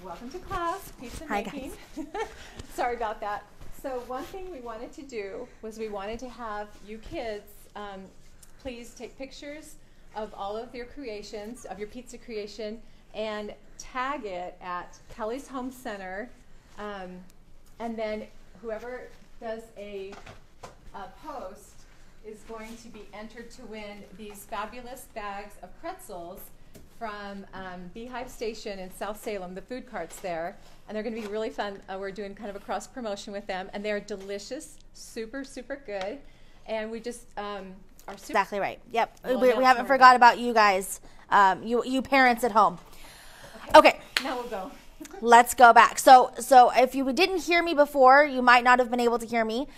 welcome to class, pizza Hi, making. Sorry about that. So one thing we wanted to do was we wanted to have you kids please take pictures of all of your creations, of your pizza creation, and tag it at Kelly's Home Center. And then whoever does a post is going to be entered to win these fabulous bags of pretzels from Beehive Station in South Salem, the food carts there. And they're going to be really fun. We're doing kind of a cross promotion with them. And they're delicious, super, super good. And we just are super. Exactly right. Yep. We haven't forgot about you guys, you parents at home. Okay. Now we'll go. Let's go back. So if you didn't hear me before, you might not have been able to hear me.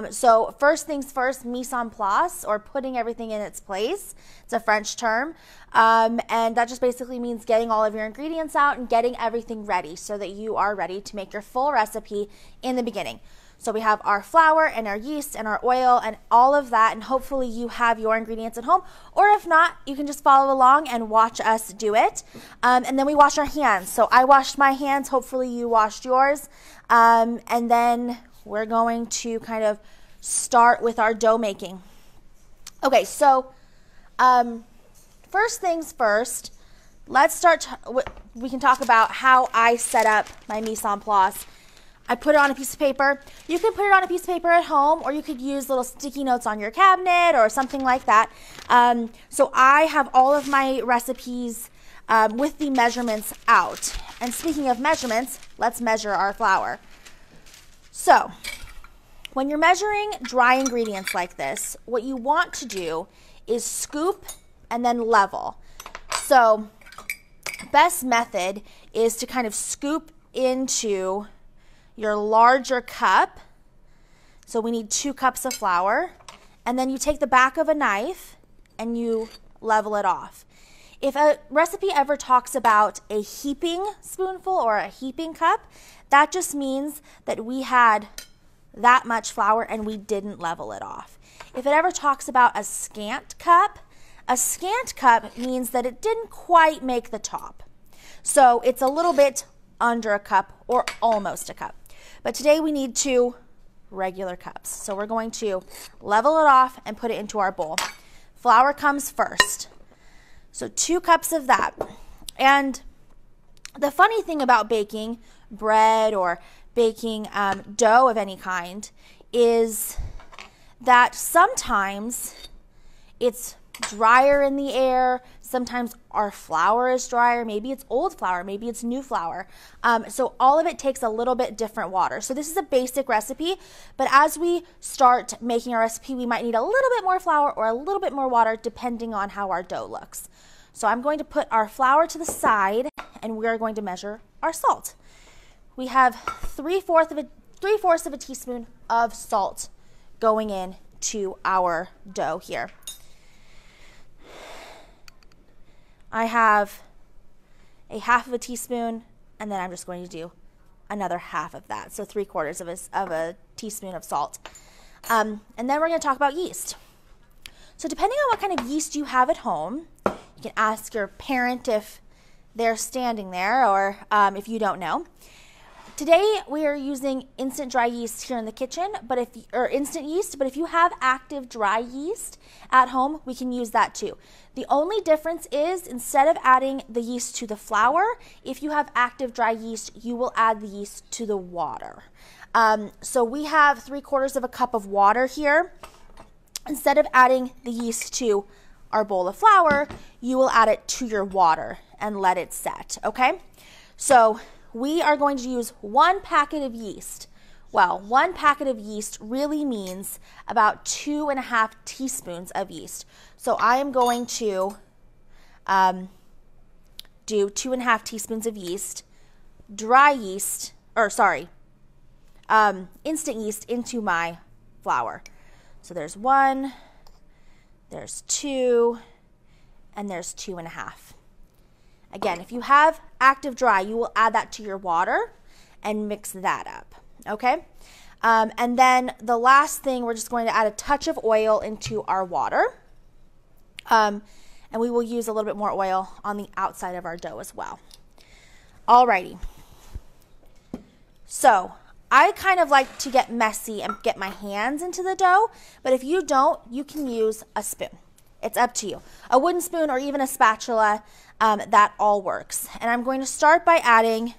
So first things first, mise en place, or putting everything in its place. It's a French term. And that just basically means getting all of your ingredients out and getting everything ready so that you are ready to make your full recipe in the beginning. So we have our flour and our yeast and our oil and all of that, and hopefully you have your ingredients at home, or if not, you can just follow along and watch us do it. And then we wash our hands. So I washed my hands, hopefully you washed yours. And then we're going to kind of start with our dough making. Okay, so first things first, let's start, we can talk about how I set up my mise en place. I put it on a piece of paper. You can put it on a piece of paper at home, or you could use little sticky notes on your cabinet or something like that. So I have all of my recipes with the measurements out. And speaking of measurements, let's measure our flour. So when you're measuring dry ingredients like this, what you want to do is scoop and then level. So best method is to kind of scoop into your larger cup. So we need 2 cups of flour, and then you take the back of a knife and you level it off. If a recipe ever talks about a heaping spoonful or a heaping cup, that just means that we had that much flour and we didn't level it off. If it ever talks about a scant cup means that it didn't quite make the top. So it's a little bit under a cup or almost a cup. But today we need 2 regular cups. So we're going to level it off and put it into our bowl. Flour comes first. So 2 cups of that. And the funny thing about baking bread or baking dough of any kind is that sometimes it's drier in the air. Sometimes our flour is drier. Maybe it's old flour. Maybe it's new flour. So all of it takes a little bit different water. So this is a basic recipe, but as we start making our recipe, we might need a little bit more flour or a little bit more water depending on how our dough looks. So I'm going to put our flour to the side and we are going to measure our salt. We have 3/4 of a teaspoon of salt going in to our dough here. I have a 1/2 teaspoon, and then I'm just going to do another 1/2 of that, so 3/4 of a teaspoon of salt. And then we're going to talk about yeast. So depending on what kind of yeast you have at home, you can ask your parent if they're standing there, or if you don't know. Today we are using instant dry yeast here in the kitchen, or instant yeast, but if you have active dry yeast at home, we can use that too. The only difference is instead of adding the yeast to the flour, if you have active dry yeast, you will add the yeast to the water. So we have 3/4 of a cup of water here. Instead of adding the yeast to our bowl of flour, you will add it to your water and let it set, okay? So we are going to use 1 packet of yeast. Well, 1 packet of yeast really means about 2.5 teaspoons of yeast. So I am going to do 2.5 teaspoons of yeast, instant yeast into my flour. So there's 1, there's 2, and there's 2.5. Again, if you have active dry, you will add that to your water and mix that up, okay? And then the last thing, we're just going to add a touch of oil into our water. And we will use a little bit more oil on the outside of our dough as well. Alrighty, So I kind of like to get messy and get my hands into the dough, but if you don't, you can use a spoon. It's up to you. A wooden spoon or even a spatula, that all works. And I'm going to start by adding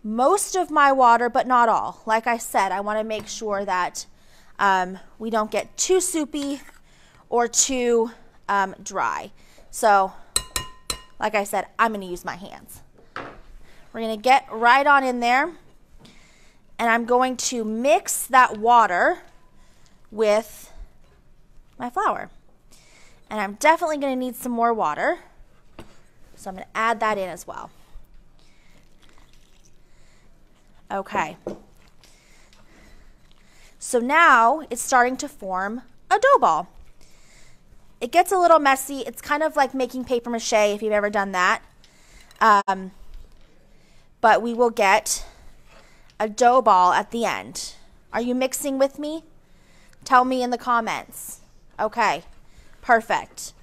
most of my water, but not all. Like I said, I want to make sure that we don't get too soupy or too dry. So, like I said, I'm going to use my hands. We're going to get right on in there, and I'm going to mix that water with my flour. And I'm definitely going to need some more water, so I'm going to add that in as well. Okay. So now it's starting to form a dough ball. It gets a little messy. It's kind of like making paper mache if you've ever done that. But we will get a dough ball at the end. Are you mixing with me? Tell me in the comments. Okay, perfect.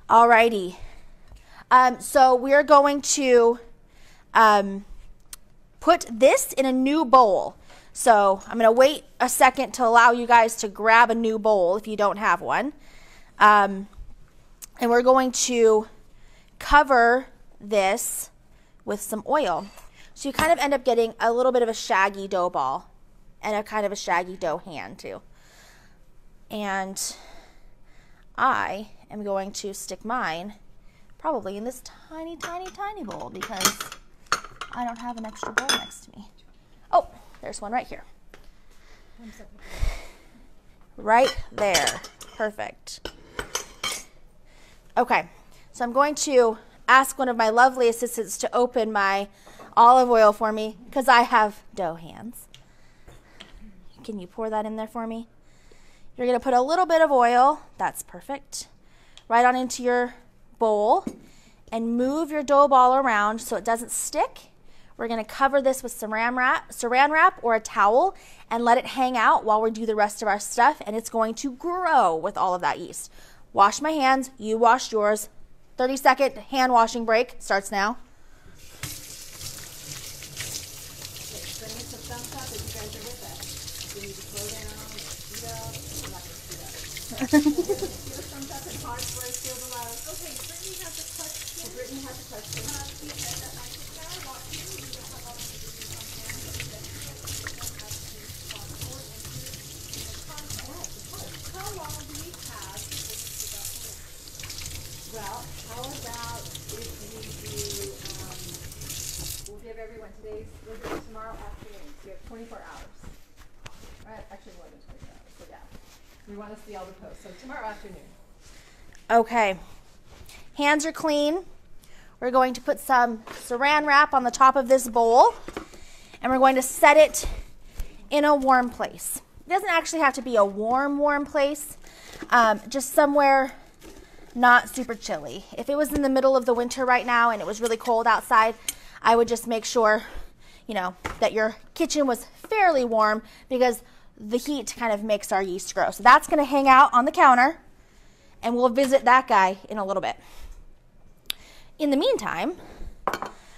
Alrighty. So we're going to put this in a new bowl. So I'm going to wait a second to allow you guys to grab a new bowl if you don't have one. And we're going to cover this with some oil. So you kind of end up getting a little bit of a shaggy dough ball and a kind of a shaggy dough hand too. And I am going to stick mine probably in this tiny, tiny, tiny bowl because I don't have an extra bowl next to me. Oh, there's one right here. Right there. Perfect. Okay, so I'm going to ask one of my lovely assistants to open my olive oil for me because I have dough hands. Can you pour that in there for me? You're going to put a little bit of oil, that's perfect, right on into your bowl and move your dough ball around so it doesn't stick. We're going to cover this with saran wrap or a towel and let it hang out while we do the rest of our stuff, and it's going to grow with all of that yeast. Wash my hands, you wash yours. 30-second hand washing break starts now. Well, how about if we do, we'll give everyone we'll do it tomorrow afternoon. So we have 24 hours. Right? Actually more than 24 hours, so yeah. We want to see all the posts. So tomorrow afternoon. Okay. Hands are clean. We're going to put some saran wrap on the top of this bowl, and we're going to set it in a warm place. It doesn't actually have to be a warm place, just somewhere not super chilly. If it was in the middle of the winter right now and it was really cold outside, I would just make sure, that your kitchen was fairly warm because the heat kind of makes our yeast grow. So that's going to hang out on the counter, and we'll visit that guy in a little bit. In the meantime,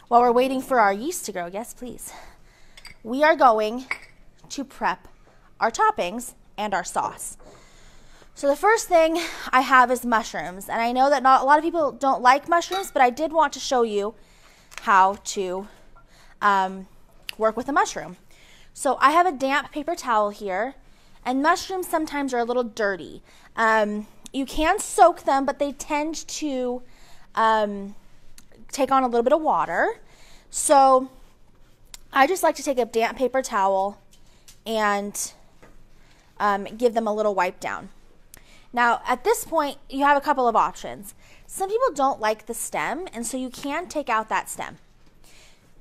while we're waiting for our yeast to grow, yes, please, we are going to prep our toppings and our sauce. So the first thing I have is mushrooms, and I know that not a lot of people don't like mushrooms, but I did want to show you how to work with a mushroom. So I have a damp paper towel here, and mushrooms sometimes are a little dirty. You can soak them, but they tend to take on a little bit of water. So I just like to take a damp paper towel and give them a little wipe down. Now, at this point, you have a couple of options. Some people don't like the stem, and so you can take out that stem.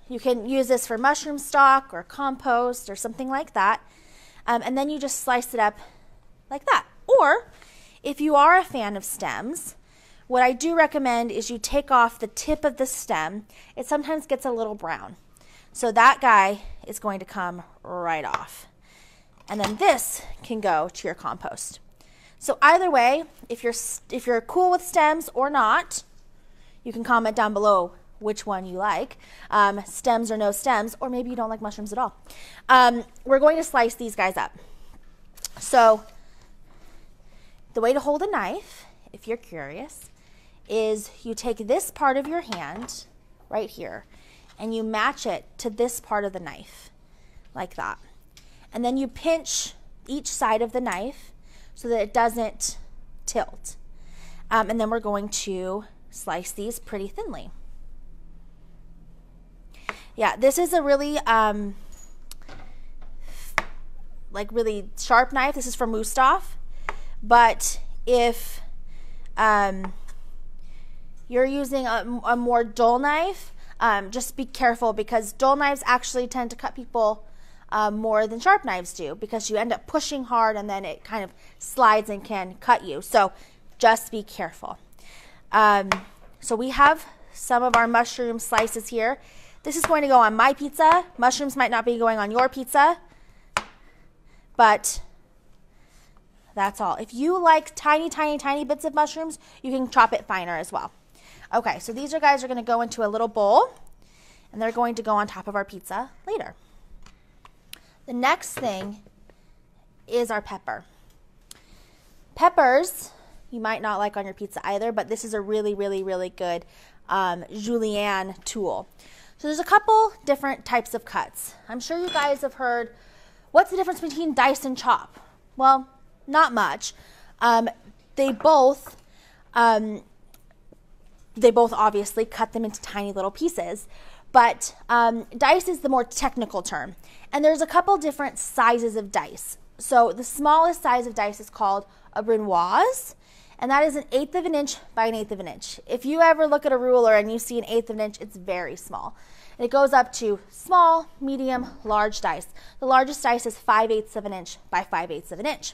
You can use this for mushroom stock or compost or something like that, and then you just slice it up like that. Or, if you are a fan of stems, what I do recommend is you take off the tip of the stem. It sometimes gets a little brown. So that guy is going to come right off. And then this can go to your compost. So either way, if you're cool with stems or not, you can comment down below which one you like, stems or no stems, or maybe you don't like mushrooms at all. We're going to slice these guys up. So the way to hold a knife, if you're curious, is you take this part of your hand right here and you match it to this part of the knife like that. And then you pinch each side of the knife so that it doesn't tilt. And then we're going to slice these pretty thinly. Yeah, this is a really really sharp knife. This is from Mustaf. But if you're using a more dull knife, just be careful, because dull knives actually tend to cut people more than sharp knives do, because you end up pushing hard and then it kind of slides and can cut you. So just be careful. So we have some of our mushroom slices here. This is going to go on my pizza. Mushrooms might not be going on your pizza, but that's all. If you like tiny, tiny, tiny bits of mushrooms, you can chop it finer as well. Okay, so these guys are going to go into a little bowl, and they're going to go on top of our pizza later. The next thing is our pepper. Peppers, you might not like on your pizza either, but this is a really, really, really good julienne tool. So there's a couple different types of cuts. I'm sure you guys have heard, what's the difference between dice and chop? Well, not much. They both obviously cut them into tiny little pieces, but dice is the more technical term. And there's a couple different sizes of dice. So the smallest size of dice is called a brunoise, and that is 1/8 of an inch by 1/8 of an inch. If you ever look at a ruler and you see 1/8 of an inch, it's very small. And it goes up to small, medium, large dice. The largest dice is 5/8 of an inch by 5/8 of an inch.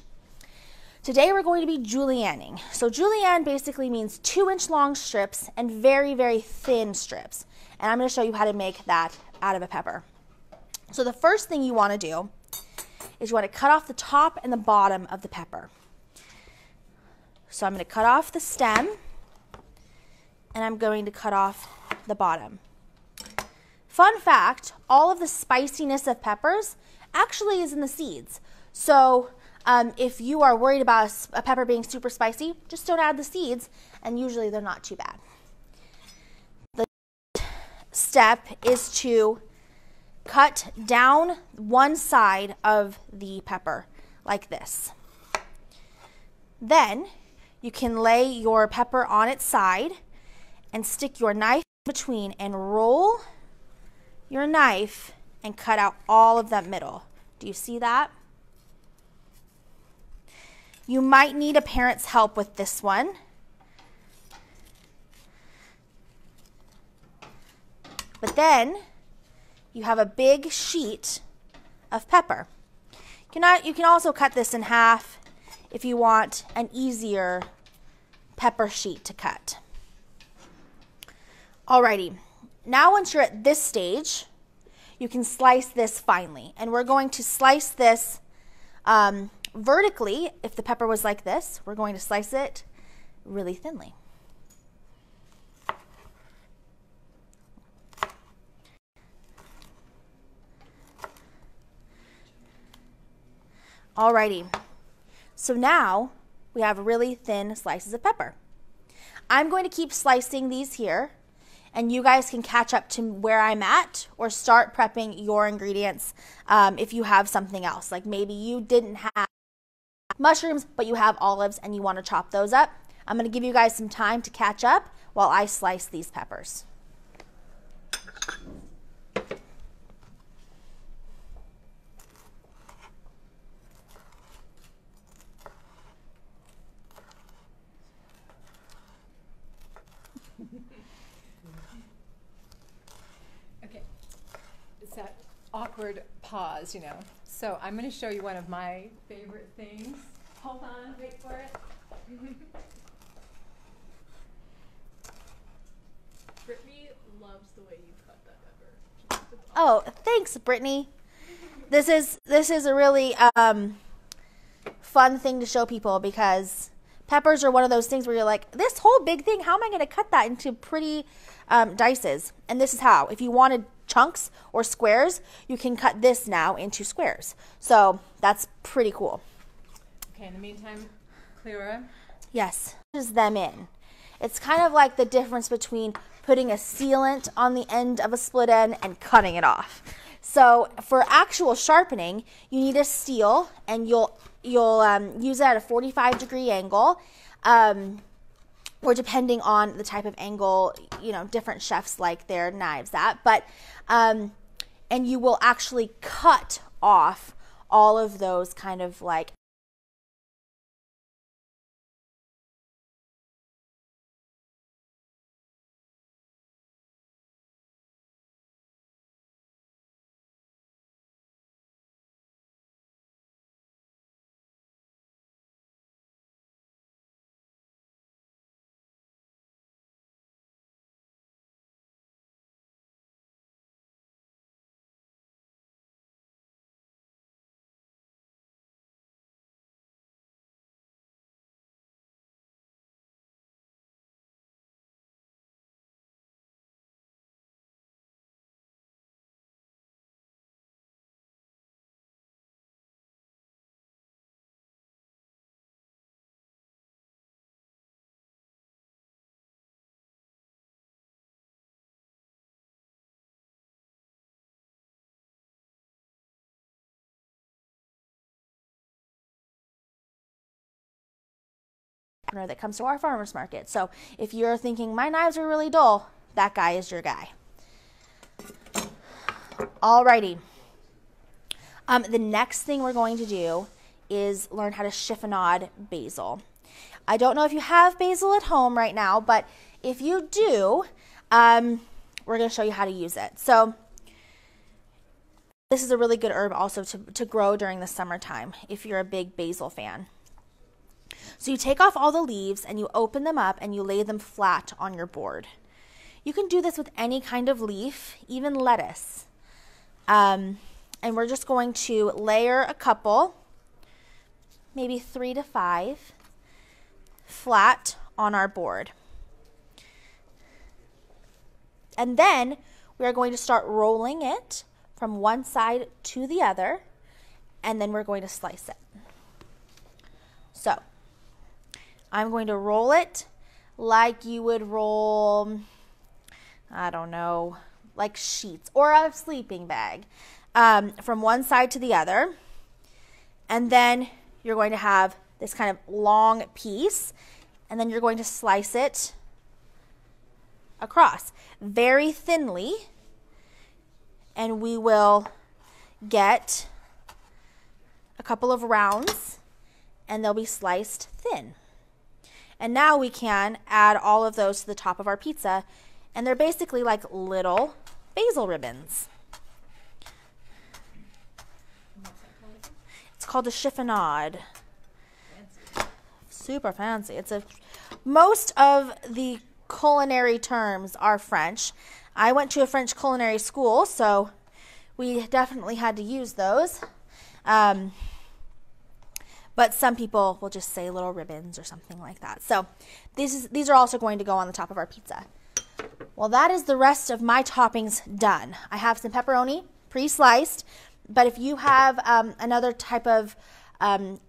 Today we're going to be julienning. So julienne basically means 2-inch long strips and very, very thin strips. And I'm going to show you how to make that out of a pepper. So the first thing you want to do is you want to cut off the top and the bottom of the pepper. So I'm going to cut off the stem, and I'm going to cut off the bottom. Fun fact, all of the spiciness of peppers actually is in the seeds. So if you are worried about a pepper being super spicy, just don't add the seeds, and usually they're not too bad. The step is to cut down one side of the pepper like this. Then you can lay your pepper on its side and stick your knife in between and roll your knife and cut out all of that middle. Do you see that? You might need a parent's help with this one. But then you have a big sheet of pepper. You can also cut this in half if you want an easier pepper sheet to cut. Alrighty, now once you're at this stage, you can slice this finely. And we're going to slice this vertically. If the pepper was like this, we're going to slice it really thinly. Alrighty, so now we have really thin slices of pepper. I'm going to keep slicing these here, and you guys can catch up to where I'm at or start prepping your ingredients if you have something else. Like maybe you didn't have mushrooms, but you have olives and you want to chop those up. I'm going to give you guys some time to catch up while I slice these peppers. Okay, it's that awkward pause, you know. So I'm going to show you one of my favorite things. Hold on, wait for it. Brittany loves the way you cut that pepper. Oh, thanks, Brittany. This is a really fun thing to show people, because Peppers are one of those things where you're like, this whole big thing, how am I going to cut that into pretty dices? And this is how. If you wanted chunks or squares, you can cut this now into squares. So that's pretty cool. Okay, in the meantime, Cleora? Yes, pushes them in. It's kind of like the difference between putting a sealant on the end of a split end and cutting it off. So for actual sharpening, you need a steel, and you'll use it at a 45-degree angle, or depending on the type of angle, you know, different chefs like their knives at. But and you will actually cut off all of those kind of like that comes to our farmers market. So if you're thinking my knives are really dull, that guy is your guy. Alrighty. The next thing we're going to do is learn how to chiffonade basil. I don't know if you have basil at home right now, but if you do, we're going to show you how to use it. So this is a really good herb also to grow during the summertime if you're a big basil fan. So you take off all the leaves and you open them up and you lay them flat on your board. You can do this with any kind of leaf, even lettuce. And we're just going to layer a couple, maybe 3 to 5, flat on our board. And then we are going to start rolling it from one side to the other, and then we're going to slice it. So I'm going to roll it like you would roll, I don't know, like sheets or a sleeping bag, from one side to the other. And then you're going to have this kind of long piece, and then you're going to slice it across very thinly, and we will get a couple of rounds, and they'll be sliced thin. And now we can add all of those to the top of our pizza, and they're basically like little basil ribbons. It's called a chiffonade. Fancy. Super fancy. Most of the culinary terms are French. I went to a French culinary school, so we definitely had to use those. But some people will just say little ribbons or something like that. So these are also going to go on the top of our pizza. Well, that is the rest of my toppings done. I have some pepperoni pre-sliced, but if you have another type of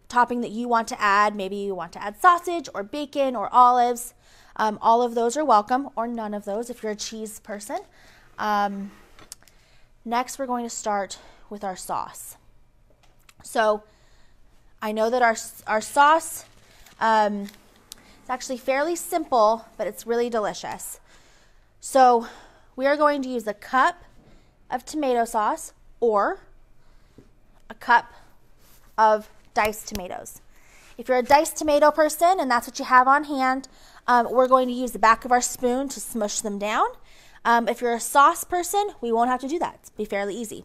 topping that you want to add, maybe you want to add sausage or bacon or olives, all of those are welcome, or none of those if you're a cheese person. Next, we're going to start with our sauce. So I know that our sauce is actually fairly simple, but it's really delicious. So we are going to use a cup of tomato sauce or a cup of diced tomatoes. If you're a diced tomato person and that's what you have on hand, we're going to use the back of our spoon to smush them down. If you're a sauce person, we won't have to do that. It'll be fairly easy.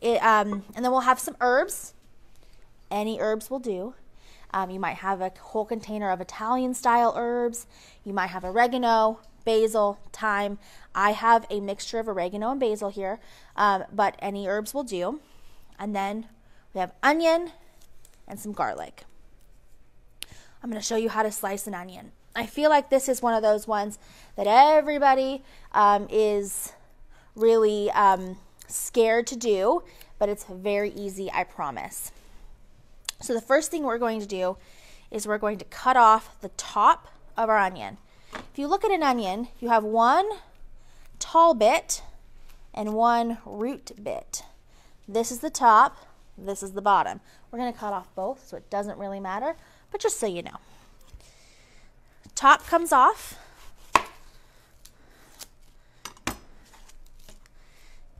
And then we'll have some herbs. Any herbs will do. You might have a whole container of Italian-style herbs. You might have oregano, basil, thyme. I have a mixture of oregano and basil here, but any herbs will do. And then we have onion and some garlic. I'm going to show you how to slice an onion. I feel like this is one of those ones that everybody is really scared to do, but it's very easy, I promise. So the first thing we're going to do is we're going to cut off the top of our onion. If you look at an onion, you have one tall bit and one root bit. This is the top, this is the bottom. We're going to cut off both, so it doesn't really matter, but just so you know. Top comes off,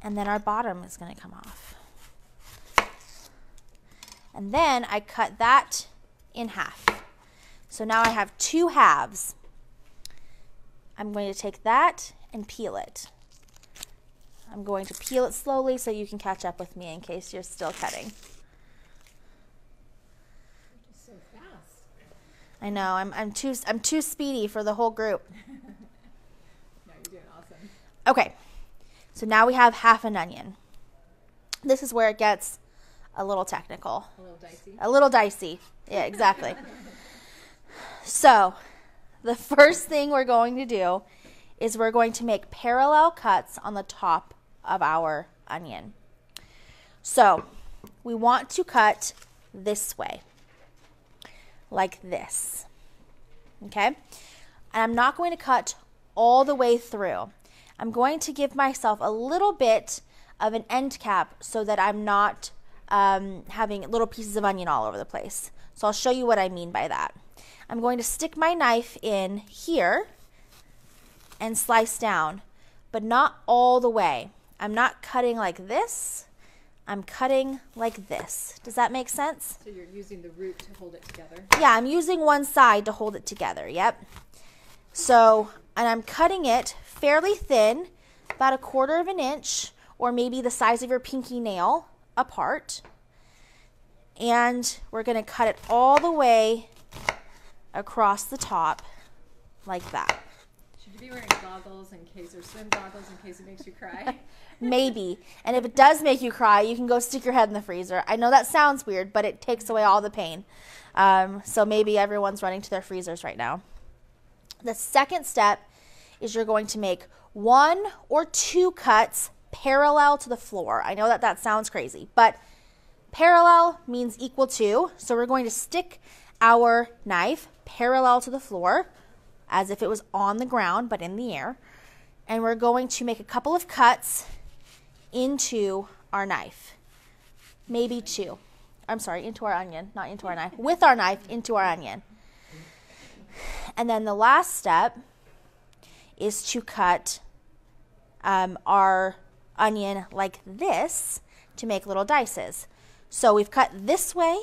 and then our bottom is going to come off. And then I cut that in half. So now I have two halves. I'm going to take that and peel it. I'm going to peel it slowly so you can catch up with me in case you're still cutting. So fast. I know, I'm too speedy for the whole group. No, you're doing awesome. Okay, so now we have half an onion. This is where it gets a little technical. A little dicey. A little dicey. Yeah, exactly. So, the first thing we're going to do is we're going to make parallel cuts on the top of our onion. So, we want to cut this way, like this. Okay? And I'm not going to cut all the way through. I'm going to give myself a little bit of an end cap so that I'm not having little pieces of onion all over the place. So I'll show you what I mean by that. I'm going to stick my knife in here and slice down, but not all the way. I'm not cutting like this. I'm cutting like this. Does that make sense? So you're using the root to hold it together? Yeah, I'm using one side to hold it together. Yep. So, and I'm cutting it fairly thin, about 1/4 of an inch, or maybe the size of your pinky nail apart. And we're going to cut it all the way across the top like that. Should you be wearing goggles in case, or swim goggles in case it makes you cry? Maybe. And if it does make you cry, you can go stick your head in the freezer. I know that sounds weird, but it takes away all the pain. So maybe everyone's running to their freezers right now. The second step is you're going to make 1 or 2 cuts parallel to the floor. I know that that sounds crazy, but parallel means equal to. So we're going to stick our knife parallel to the floor as if it was on the ground but in the air. And we're going to make a couple of cuts into our knife. Maybe 2. I'm sorry, into our onion, not into our knife. With our knife, into our onion. And then the last step is to cut our onion like this to make little dices. So we've cut this way.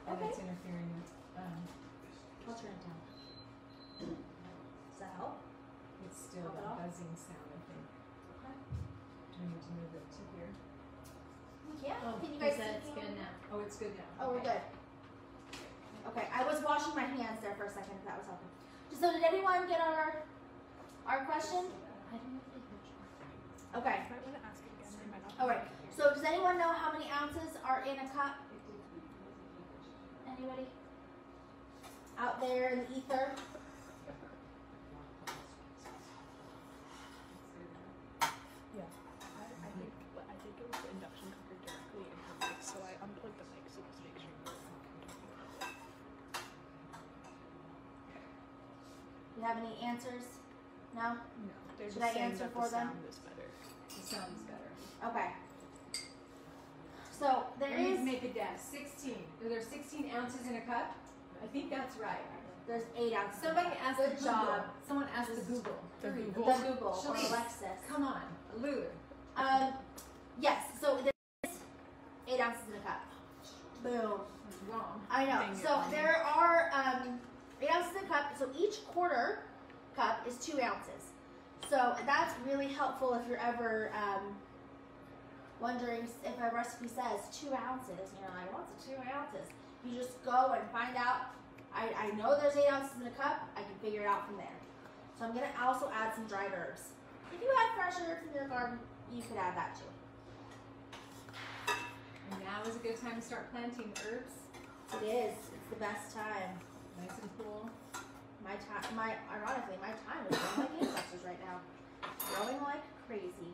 and Okay. it's interfering with. I'll turn it down. Does that help? It's still Turn it that off? buzzing sound, I think. Okay. Do we need to move it to here? Yeah. Oh, Can you he guys said see it's me? good now. Oh, it's good now. Oh, we're Okay. good. Okay, I was washing my hands there for a second, if that was helping. So did everyone get our question? I don't know if they heard you. Okay. I might want to ask it again. They might not. All right. So does anyone know how many ounces are in a cup? Anybody? Out there in the ether? Yeah. I think it was the induction cooker directly in her mic, so I unplugged the mic so just make sure you're Do you have any answers? No? No. They're Should just I saying answer that for the them? sound is better. The sound is better. Okay. So there We need to is, make a guess. 16. Are there 16 ounces in a cup? I think that's right. there's 8 ounces. Somebody asked Good the job. Google. Someone asked the Google. The Hurry. Google. The Google or Shalice, Alexis. Come on, Lulu. Yes, so there is 8 ounces in a cup. Boom. Wrong. I know. Dang it, So Mom. there are 8 ounces in a cup. So each quarter cup is 2 ounces. So that's really helpful if you're ever wondering if a recipe says 2 ounces. You're like, what's 2 ounces? You just go and find out. I know there's 8 ounces in a cup. I can figure it out from there. So I'm going to also add some dried herbs. If you have fresh herbs in your garden, you could add that too. And now is a good time to start planting herbs. It is. It's the best time. Nice and cool. Ironically, my time is growing like gangbusters right now. Growing like crazy.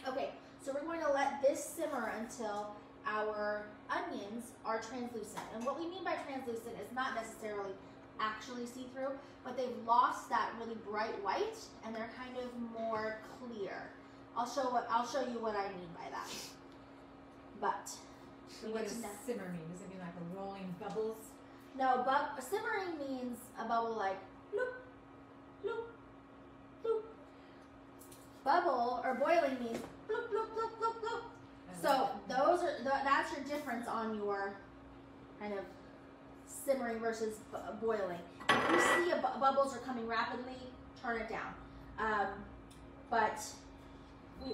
Okay, so we're going to let this simmer until our onions are translucent. And what we mean by translucent is not necessarily actually see-through, but they've lost that really bright white and they're kind of more clear. I'll show you what I mean by that. But So what does simmer mean? Does it mean like a rolling bubbles? no, but simmering means a bubble like bloop, bloop, bloop. Bubble or boiling means bloop, bloop, bloop, bloop, bloop. So that's your difference on your kind of simmering versus boiling. If you see bubbles are coming rapidly, turn it down. But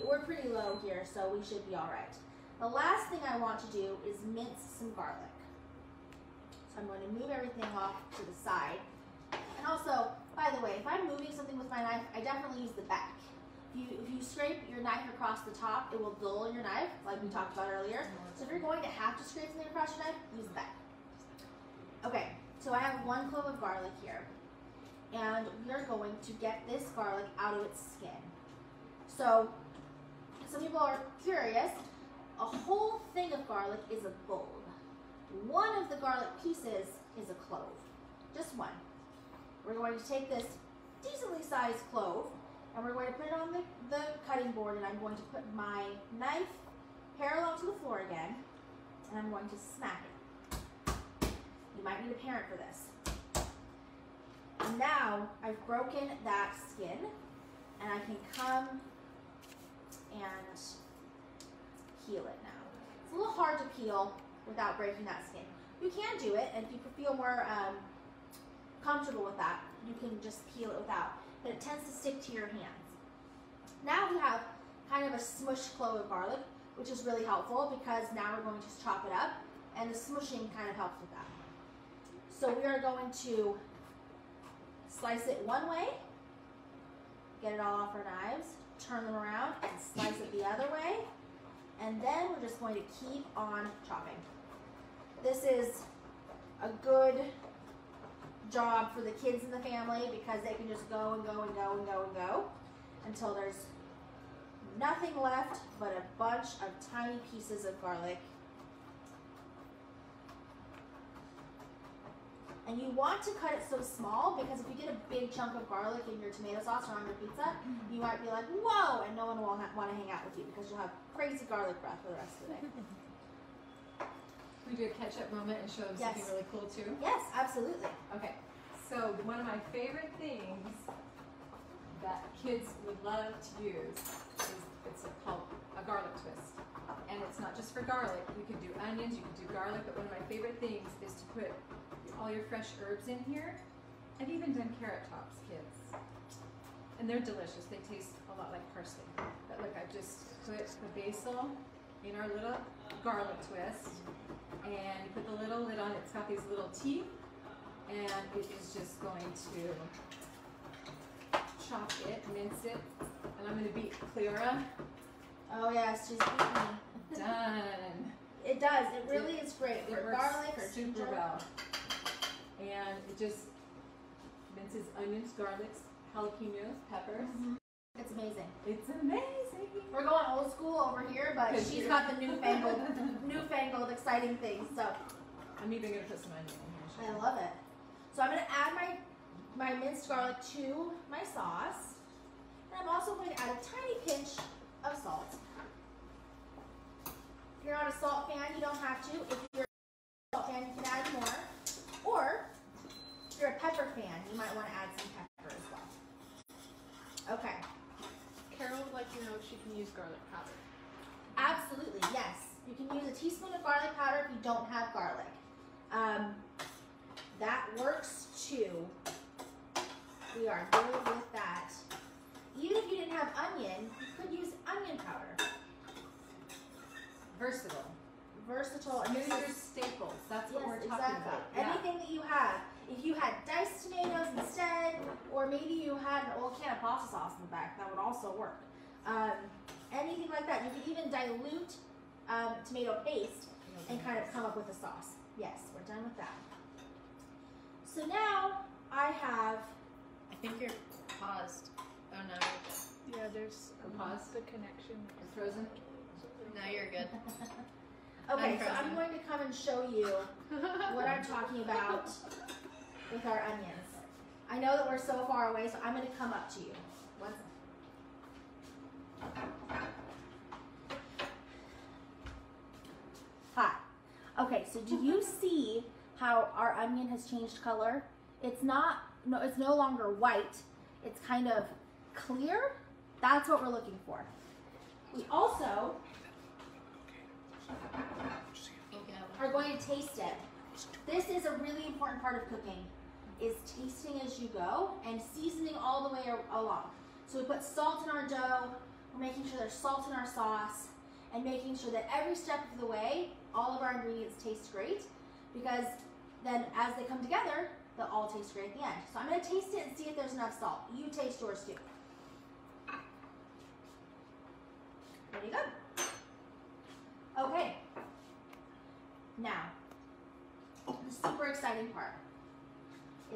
we're pretty low here, so we should be all right. The last thing I want to do is mince some garlic. So I'm going to move everything off to the side. And also, by the way, if I'm moving something with my knife, I definitely use the back. If you scrape your knife across the top, it will dull your knife, like we talked about earlier. So if you're going to have to scrape something across your knife, use the back. Okay, so I have 1 clove of garlic here. And we are going to get this garlic out of its skin. So, some people are curious. A whole thing of garlic is a bulb. One of the garlic pieces is a clove. Just one. We're going to take this decently sized clove and we're going to put it on the cutting board and I'm going to put my knife parallel to the floor again and I'm going to smack it. You might need a parent for this. And now I've broken that skin and I can come and peel it now. It's a little hard to peel without breaking that skin. You can do it, and if you feel more comfortable with that, you can just peel it without, but it tends to stick to your hands. Now we have kind of a smushed clove of garlic, which is really helpful because now we're going to chop it up, and the smushing kind of helps with that. So we are going to slice it one way, get it all off our knives, turn them around, and slice it the other way. And then we're just going to keep on chopping. This is a good job for the kids in the family because they can just go and go and go and go and go until there's nothing left but a bunch of tiny pieces of garlic. And you want to cut it so small because if you get a big chunk of garlic in your tomato sauce or on your pizza, you might be like, whoa, and no one will want to hang out with you because you'll have crazy garlic breath for the rest of the day. Can we do a catch-up moment and show them Yes. something really cool too? Yes, absolutely. Okay, so one of my favorite things that kids would love to use it's called a garlic twist. And it's not just for garlic. You can do onions, you can do garlic, but one of my favorite things is to put all your fresh herbs in here. I've even done carrot tops, kids. And they're delicious. They taste a lot like parsley. But look, I've just put the basil in our little garlic twist. And you put the little lid on. It's got these little teeth. And it is just going to chop it, mince it. And I'm going to beat Cleora. Oh yes, she's beating me. Done. It does. It really is great It for works garlic or super ginger. well. And it just minces onions, garlics, jalapenos, peppers. Mm-hmm. It's amazing. It's amazing. We're going old school over here, but Because she's got the newfangled, exciting things. So I'm even going to put some onion in here. I love it. So I'm going to add my minced garlic to my sauce. And I'm also going to add a tiny pinch of salt. If you're not a salt fan, you don't have to. If you're a salt fan, you can add more. Or if you're a pepper fan, you might want to add some pepper as well. Okay. Carol would like to know if she can use garlic powder. Absolutely, yes. You can use a teaspoon of garlic powder if you don't have garlic. That works too. We are good with that. Even if you didn't have onion, you could use onion powder. Versatile. Versatile. And Use your staples. That's what we're talking exactly. about. Yeah. Anything that you have. If you had diced tomatoes instead, or maybe you had an old can of pasta sauce in the back, that would also work. Anything like that. You could even dilute tomato paste and kind of come up with a sauce. Yes, we're done with that. So now I have. I think you're paused. Oh, no, you're good. Yeah, there's Pause. the connection. You're frozen? No, you're good. Okay, I'm so I'm frozen. going to come and show you what I'm talking about with our onions. I know that we're so far away, so I'm going to come up to you. One second. Hi. Okay, so do you see how our onion has changed color? It's it's no longer white. It's kind of clear. That's what we're looking for. We also are going to taste it. This is a really important part of cooking, is tasting as you go and seasoning all the way along. So we put salt in our dough, we're making sure there's salt in our sauce, and making sure that every step of the way, all of our ingredients taste great, because then as they come together, they'll all taste great at the end. So I'm going to taste it and see if there's enough salt. You taste yours too. Pretty good. Okay. Now, the super exciting part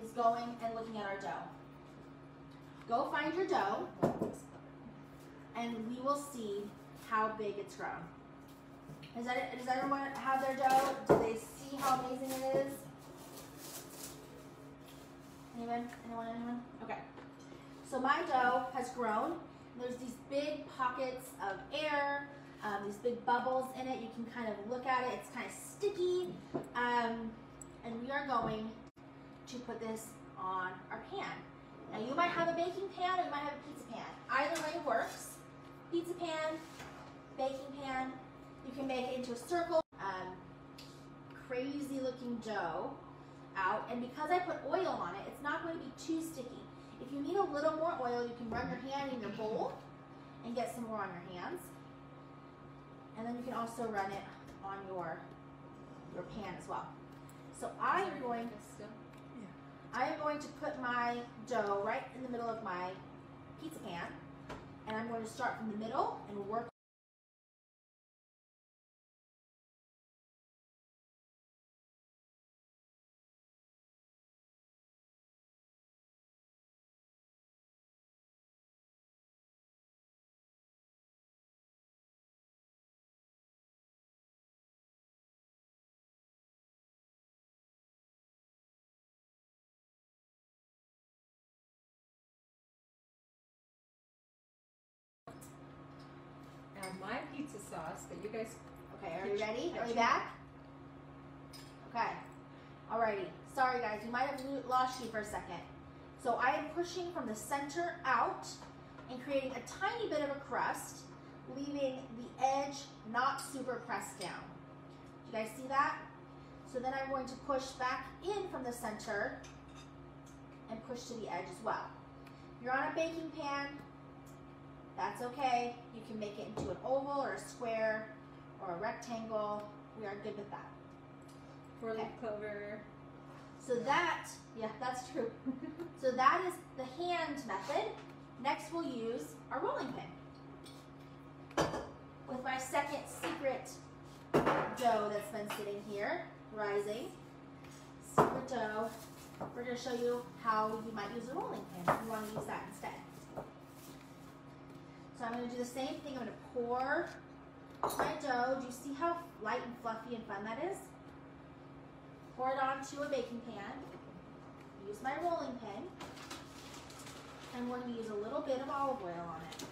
is going and looking at our dough. Go find your dough, and we will see how big it's grown. Does everyone have their dough? Do they see how amazing it is? Anyone? Okay. So my dough has grown. There's these big pockets of air, these big bubbles in it. You can kind of look at it. It's kind of sticky. And we are going to put this on our pan. Now you might have a baking pan or you might have a pizza pan. Either way works. Pizza pan, baking pan. You can make it into a circle. Crazy looking dough out. And because I put oil on it, it's not going to be too sticky. If you need a little more oil, you can run your hand in your bowl and get some more on your hands. And then you can also run it on your pan as well. So I am going to put my dough right in the middle of my pizza pan, and I'm going to start from the middle and work. Now my pizza sauce, but you guys. Okay, are you ready? Are we back? Okay. Alrighty. Sorry guys, we might have lost you for a second. So I am pushing from the center out, and creating a tiny bit of a crust, leaving the edge not super pressed down. Do you guys see that? So then I'm going to push back in from the center and push to the edge as well. If you're on a baking pan, that's okay. You can make it into an oval or a square or a rectangle. We are good with that. Four-leaf clover. So that, yeah, that's true. So that is the hand method. Next we'll use our rolling pin. With my second secret dough that's been sitting here, rising. Secret dough. We're going to show you how you might use a rolling pin if you want to use that instead. So I'm going to do the same thing. I'm going to pour my dough. Do you see how light and fluffy and fun that is? Pour it onto a baking pan. Use my rolling pin. I'm going to use a little bit of olive oil on it.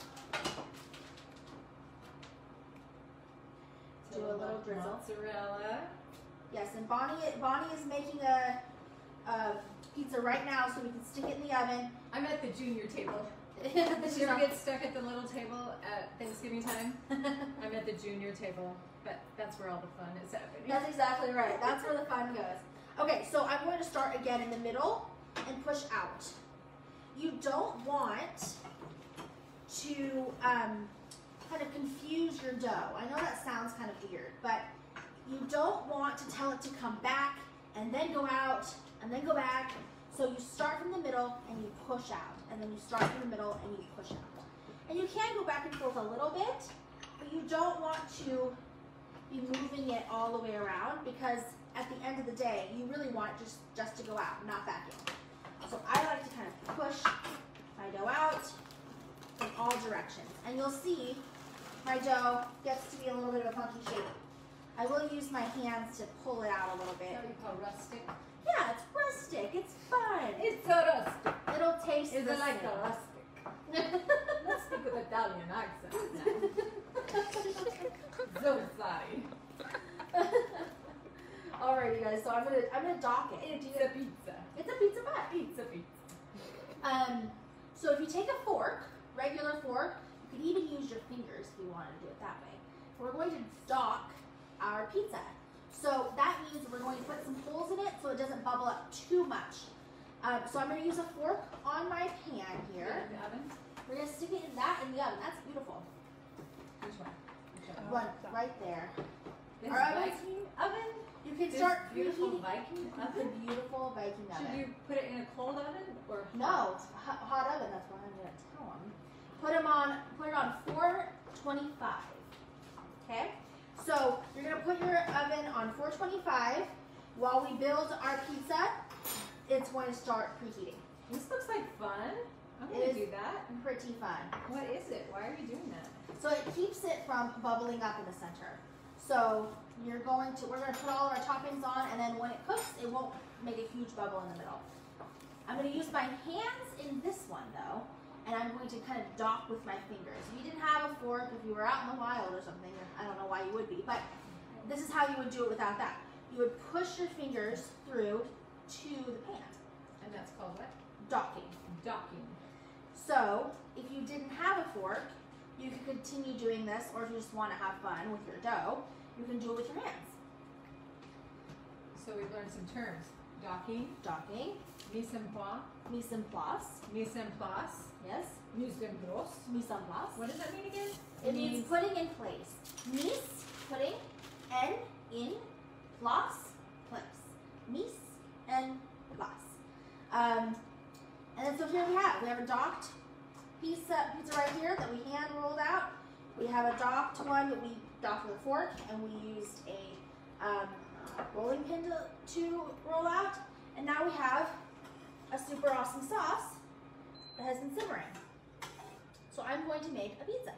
Do a little drizzle. Mozzarella. Yes, and Bonnie is making a pizza right now so we can stick it in the oven. I'm at the junior table. Did This you is ever our- get stuck at the little table at Thanksgiving time? I'm at the junior table, but that's where all the fun is happening. That's exactly right. That's where the fun goes. Okay, so I'm going to start again in the middle and push out. You don't want to kind of confuse your dough. I know that sounds kind of weird, but you don't want to tell it to come back and then go out and then go back. So you start from the middle and you push out, and then you start from the middle and you push out. And you can go back and forth a little bit, but you don't want to be moving it all the way around, because at the end of the day, you really want it just to go out, not back in. So I like to kind of push my dough out in all directions. And you'll see my dough gets to be a little bit of a funky shape. I will use my hands to pull it out a little bit. Is that what you call rustic? Yeah, it's rustic. It's fun. It's a rustic. It'll taste Is the it like same. a rustic? Let's speak with Italian accent now. So sorry. Alright, you guys. So I'm gonna dock it. It's a pizza. It's a pizza butt. Pizza, pizza. So if you take a fork, regular fork, you could even use your fingers if you wanted to do it that way. We're going to dock our pizza. So that means we're going to put some holes in it so it doesn't bubble up too much. So I'm going to use a fork on my pan here. In the oven? We're going to stick it in the oven. That's beautiful. Which one? One right there. This Our oven's- Viking oven? You can This start beautiful preheating Viking the oven? beautiful Viking oven. Should you put it in a cold oven or No, it's hot oven. That's what I'm going to tell them. Put it on 425. Okay? So you're going to put your oven on 425 while we build our pizza. It's going to start preheating. This looks like fun. I'm It gonna is do that. pretty fun. What is it? Why are you doing that? So it keeps it from bubbling up in the center. So we're going to put all of our toppings on, and then when it cooks, it won't make a huge bubble in the middle. I'm going to use my hands in this one though, and I'm going to kind of dock with my fingers. If you didn't have a fork, if you were out in the wild or something, I don't know why you would be, but this is how you would do it without that. You would push your fingers through to the pan. And that's called what? Docking. Docking. So if you didn't have a fork, you can continue doing this, or if you just want to have fun with your dough, you can do it with your hands. So we've learned some terms. Docking, Docking, mise en place, mise en place, mise en place, yes, mise en place. mise en place. What does that mean again? It means putting in place. Mise, putting, en, in, place, place. Mise and place. And then so here we have a docked pizza right here that we hand rolled out. We have a docked one that we docked with a fork, and we used a rolling pin to roll out. And now we have a super awesome sauce that has been simmering. So I'm going to make a pizza.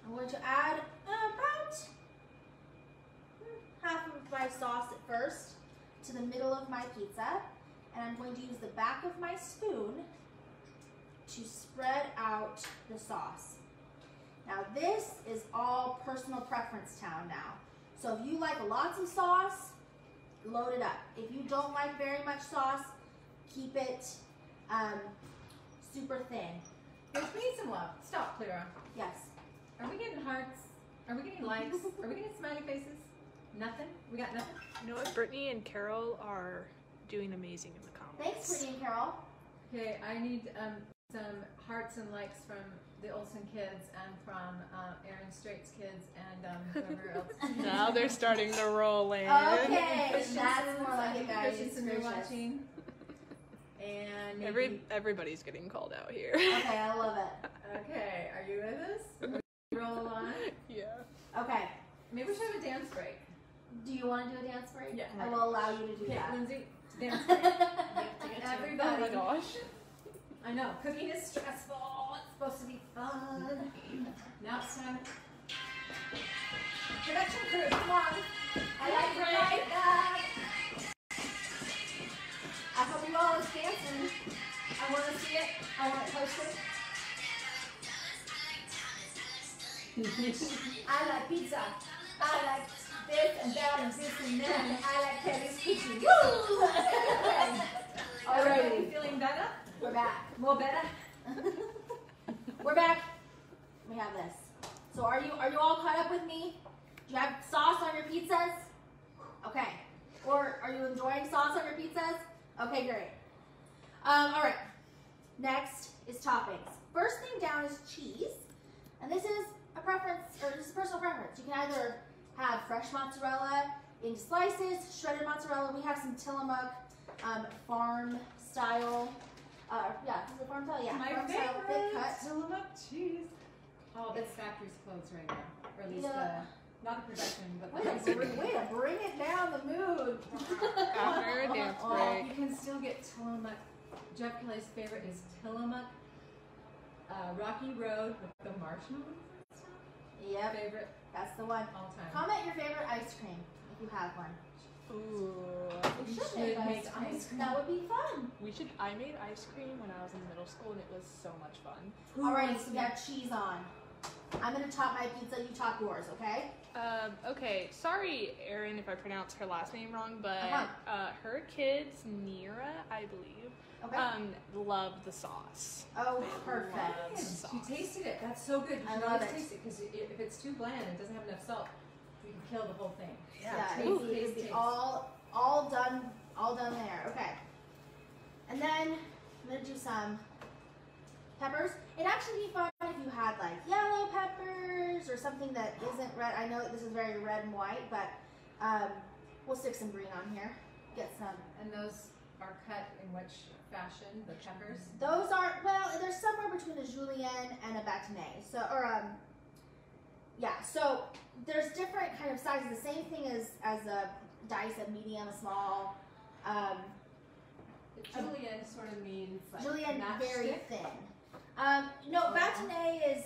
I'm going to add about half of my sauce at first to the middle of my pizza, and I'm going to use the back of my spoon to spread out the sauce. Now this is all personal preference town now. So if you like lots of sauce, load it up. If you don't like very much sauce, keep it super thin. Guys, we need some love. Stop, Cleora. Yes. Are we getting hearts? Are we getting likes? Are we getting smiley faces? Nothing? We got nothing? You know what? Brittany and Carol are doing amazing in the comments. Thanks, Brittany and Carol. Okay, I need some hearts and likes from the Olsen kids and from Aaron Straight's kids and whoever else. Now they're starting to roll in. Okay, that's more like it, guys. Christensen, you're Gracious. watching. And maybe, Everybody's getting called out here. Okay, I love it. okay, are you with us? Roll on. Yeah. Okay, Maybe we should have a dance break. do you want to do a dance break? Yeah. I will allow you to do Okay, that. Lindsay, dance break. Oh Everybody. my gosh. I know, cooking is stressful. It's supposed to be fun. Now it's time. Production crew, come on. I like that. I hope you all is dancing. I want to see it. I want it posted. I like pizza. I like this and that and this and that. And I like Kelly's kitchen. Woo! Alrighty. Feeling better? We're back. More better? We're back. We have this. So are you all caught up with me? Do you have sauce on your pizzas? Okay. Or are you enjoying sauce on your pizzas? Okay, great. All right. Next is toppings. First thing down is cheese, and this is a preference, or this is personal preference. You can either have fresh mozzarella in slices, shredded mozzarella. We have some Tillamook farm style. Yeah, is it farm style? Yeah, My farm style thick cut. Tillamook cheese. Oh, this factory's closed right now. Or at least not the production, but the Way to bring it down the mood. After a dance break. You can still get Tillamook. Jeff Kelly's favorite is Tillamook Rocky Road with the marshmallows. Yep, Favorite that's the one. all time. Comment your favorite ice cream if you have one. Ooh. We You should should make make ice cream. ice cream. That would be fun. I made ice cream when I was in middle school and it was so much fun. Alrighty, so we have cheese on. I'm gonna top my pizza, you top yours, okay? Okay, sorry, Erin, if I pronounced her last name wrong, but her kids, Nira, I believe, Okay. love the sauce. Oh, Love perfect. the sauce. She tasted it. That's so good. You I should love always it. taste it because if it's too bland and doesn't have enough salt, you can kill the whole thing. Yeah, taste, it taste, is taste. all done there. Okay. And then I'm gonna do some peppers. It'd actually be fun if you had like yellow peppers or something that isn't red. I know that this is very red and white, but we'll stick some green on here. Get some. And those are cut in which fashion? The peppers? Those aren't, well, they're somewhere between a julienne and a bâtonnet. So, yeah, so there's different kind of sizes. The same thing as a dice, a medium, a small. Julienne sort of means like Julienne, very matchstick. thin. No, bâtonnet is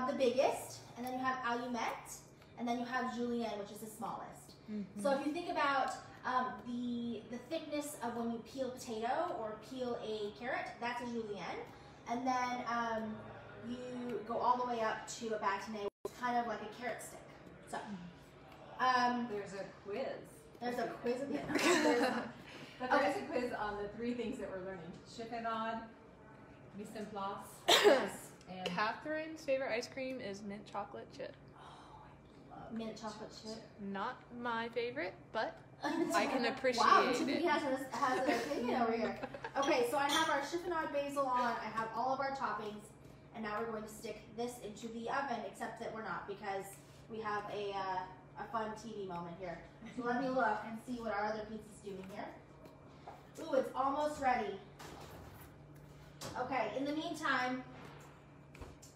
the biggest, and then you have allumette, and then you have julienne, which is the smallest. Mm-hmm. So if you think about the thickness of when you peel potato or peel a carrot, that's a julienne, and then you go all the way up to a bâtonnet, which is kind of like a carrot stick. So There's a quiz. there's a quiz at the end. But there is a quiz on the three things that we're learning. Chiffonade, mise en place, and Catherine's favorite ice cream is mint chocolate chip. Mint chocolate chip. Not my favorite, but I can appreciate Wow, it. Tiffany has an opinion over here. Okay, so I have our chiffonade basil on. I have all of our toppings, and now we're going to stick this into the oven. Except that we're not, because we have a fun TV moment here. So let me look and see what our other pizza's doing here. Ooh, it's almost ready. Okay, in the meantime,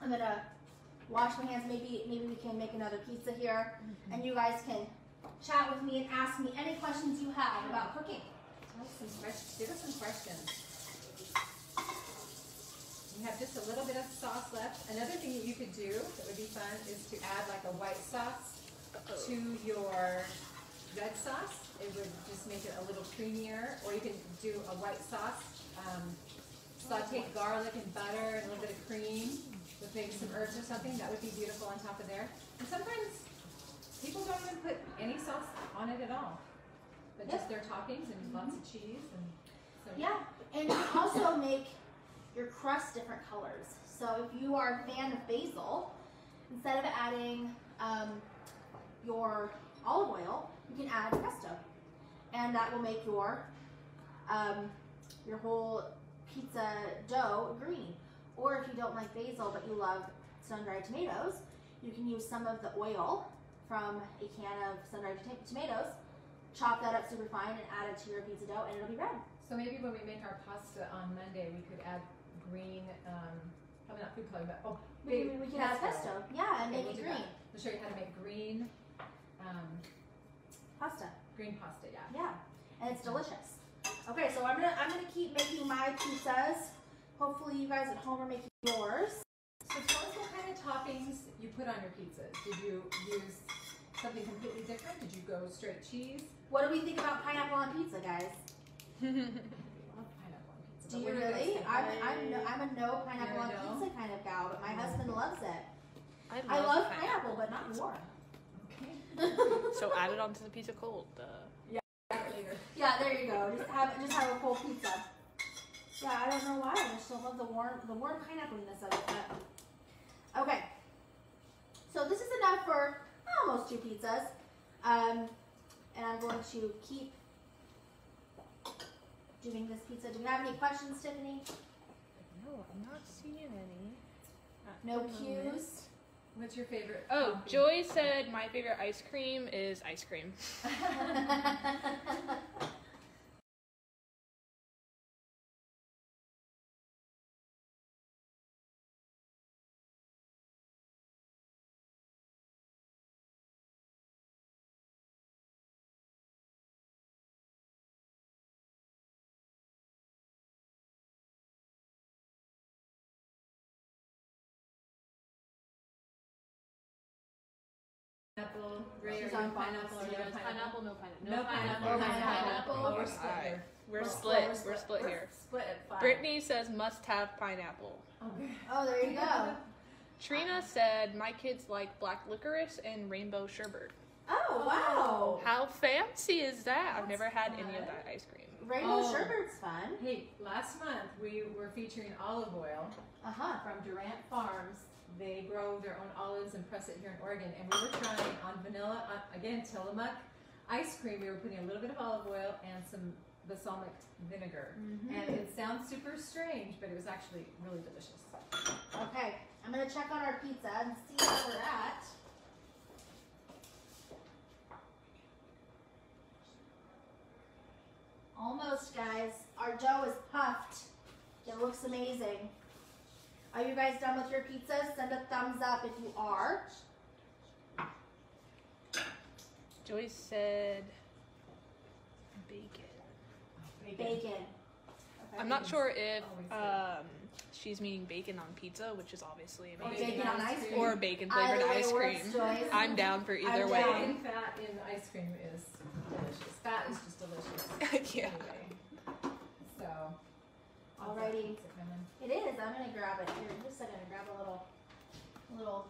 I'm gonna wash my hands. Maybe we can make another pizza here, and you guys can chat with me and ask me any questions you have about cooking. give us some questions. We have just a little bit of sauce left. Another thing that you could do that would be fun is to add like a white sauce to your red sauce. It would just make it a little creamier. Or you can do a white sauce, saute garlic and butter and a little bit of cream with maybe some herbs or something. That would be beautiful on top of there. And sometimes people don't even put any sauce on it at all, but just their toppings and lots of cheese. And so Yeah, and you can also make your crust different colors. So if you are a fan of basil, instead of adding your olive oil, you can add pesto, and that will make your whole pizza dough green. Or if you don't like basil but you love sun-dried tomatoes, you can use some of the oil from a can of sun-dried tomatoes, chop that up super fine, and add it to your pizza dough, and it'll be red. So maybe when we make our pasta on Monday, we could add green, probably not food coloring, but We can add pesto, yeah, and make it green. We'll show you how to make green Pasta. green pasta, yeah. Yeah, and it's delicious. Okay, so I'm gonna keep making my pizzas. Hopefully you guys at home are making yours. So tell us what kind of toppings you put on your pizzas. Did you use something completely different? Did you go straight cheese? What do we think about pineapple on pizza, guys? I love pineapple on pizza. Do you What guys really? think? I'm a no pineapple You're on a no? pizza kind of gal, but my husband loves it. I I love pineapple, but not warm. Okay. So add it onto the pizza cold. Later. Yeah, there you go. Just have a cold pizza. Yeah, I don't know why. I just don't love the warm pineapple-ness of it. But... Okay. So this is enough for almost 2 pizzas. And I'm going to keep doing this pizza. Do we have any questions, Tiffany? No, I'm not seeing any. No cues? What's your favorite? Oh, topping? Joy said my favorite ice cream is ice cream. Pineapple, Ray, She's are you on pineapple or no pineapple? Pineapple, no pineapple. No pineapple. No No pineapple. Oh, we're Alright. split here. We're We're split. split. We're split here. Split at 5. Brittany says must have pineapple. Okay. Oh, there you go. Trina said my kids like black licorice and rainbow sherbet. Oh, wow. How fancy is that? I've That's never had any fun. of that ice cream. Rainbow Oh. sherbet's fun. Hey, last month we were featuring olive oil Uh-huh. from Durant Farms. They grow their own olives and press it here in Oregon. And we were trying on vanilla, again, Tillamook ice cream. We were putting a little bit of olive oil and some balsamic vinegar. Mhm. And it sounds super strange, but it was actually really delicious. Okay, I'm gonna check on our pizza and see where we're at. Almost, guys. Our dough is puffed. It looks amazing. Are you guys done with your pizzas? Send a thumbs up if you are. Joyce said bacon. Bacon. Okay. I'm not sure if Always good. she's meaning bacon on pizza, which is obviously Or amazing, bacon on ice cream. or bacon flavored Either way ice works, cream. Joyce. I'm down for either I'm way. down. Bacon fat in ice cream is delicious. Fat is just delicious. Yeah. Anyway. So. Alrighty. Is it coming? It is. I'm gonna grab it here. Just a second. Grab a little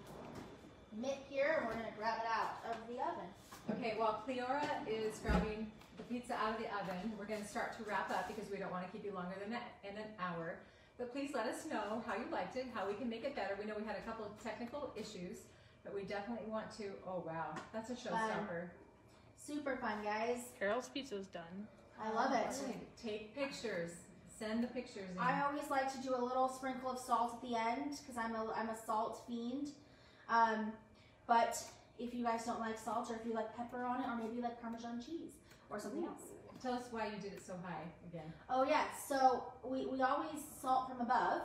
mitt here, and we're gonna grab it out of the oven. Okay, while Cleora is grabbing the pizza out of the oven, we're going to start to wrap up because we don't want to keep you longer than an hour. But please let us know how you liked it, how we can make it better. We know we had a couple of technical issues, but we definitely want to. Oh wow, that's a showstopper. Super fun, guys. Carol's pizza's done. I love it. Right. Take pictures. Send the pictures in. I always like to do a little sprinkle of salt at the end because I'm a salt fiend. But if you guys don't like salt, or if you like pepper on it, or maybe you like Parmesan cheese or something else. Tell us why you did it so high again. Oh yes, so we always salt from above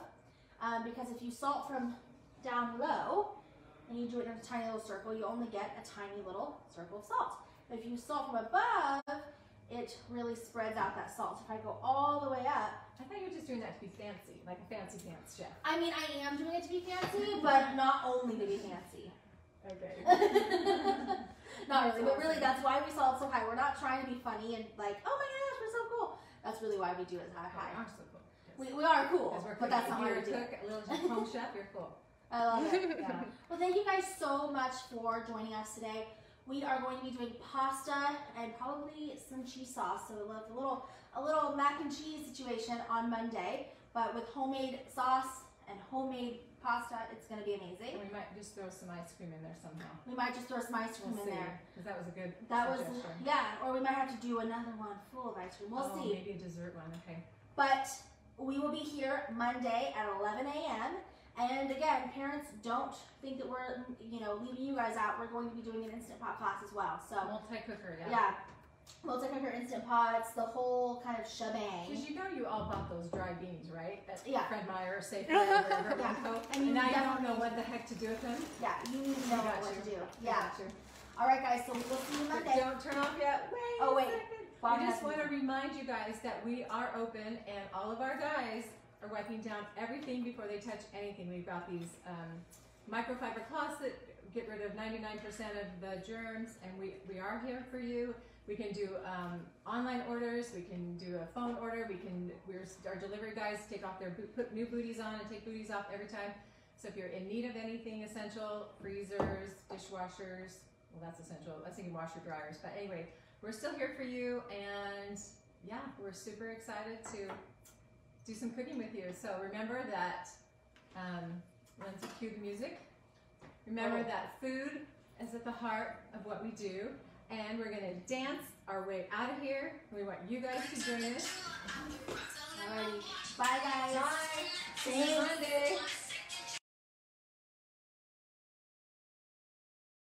because if you salt from down low and you do it in a tiny little circle, you only get a tiny little circle of salt. But if you salt from above, it really spreads out that salt. If I go all the way up, I thought you were just doing that to be fancy, like a fancy pants chef. I mean, I am doing it to be fancy, but not only to be fancy. Okay. Not really, but really that's why we salt so high. We're not trying to be funny and like, oh my gosh, we're so cool. That's really why we do it high. You are so cool. Yes. We are cool, Because we're but that's not cooking. why If we you're do a it. cook, a little home chef, you're cool. I love it. Yeah. Well, thank you guys so much for joining us today. We are going to be doing pasta and probably some cheese sauce. So we'll have a little mac and cheese situation on Monday. but with homemade sauce and homemade pasta, it's going to be amazing. And we might just throw some ice cream in there somehow. We might just throw some ice cream We'll in see, there. because that was a good That was, suggestion. yeah, or we might have to do another one full of ice cream. We'll see. Maybe a dessert one, okay. But we will be here Monday at 11 a.m. And again, parents, don't think that we're, leaving you guys out. We're going to be doing an Instant Pot class as well. So Multi-cooker, yeah. yeah, multi-cooker, Instant Pots, the whole kind of shebang. Because you all bought those dry beans, right? At Yeah. Fred Meyer, Safeway, wherever Yeah. we go. And And you now you don't definitely- know what the heck to do with them? Yeah, you need to know got what you. to do. I Yeah. got you. All right, guys. So we will see you But Monday. don't turn off yet. Oh, wait. a second. Bob We has just want to something. remind you guys that we are open, and all of our guys are wiping down everything before they touch anything. We've got these microfiber cloths that get rid of 99% of the germs, and we are here for you. We can do online orders. We can do a phone order. Our delivery guys take off put new booties on and take booties off every time. So if you're in need of anything essential, freezers, dishwashers, well, that's essential. That's thinking washer dryers. But anyway, we're still here for you, and yeah, we're super excited to do some cooking with you. So remember that, Lindsay, cue the music. Remember that food is at the heart of what we do, and we're gonna dance our way out of here. We want you guys to join us. Alrighty. Bye, guys. Bye. See you Thanks. Monday.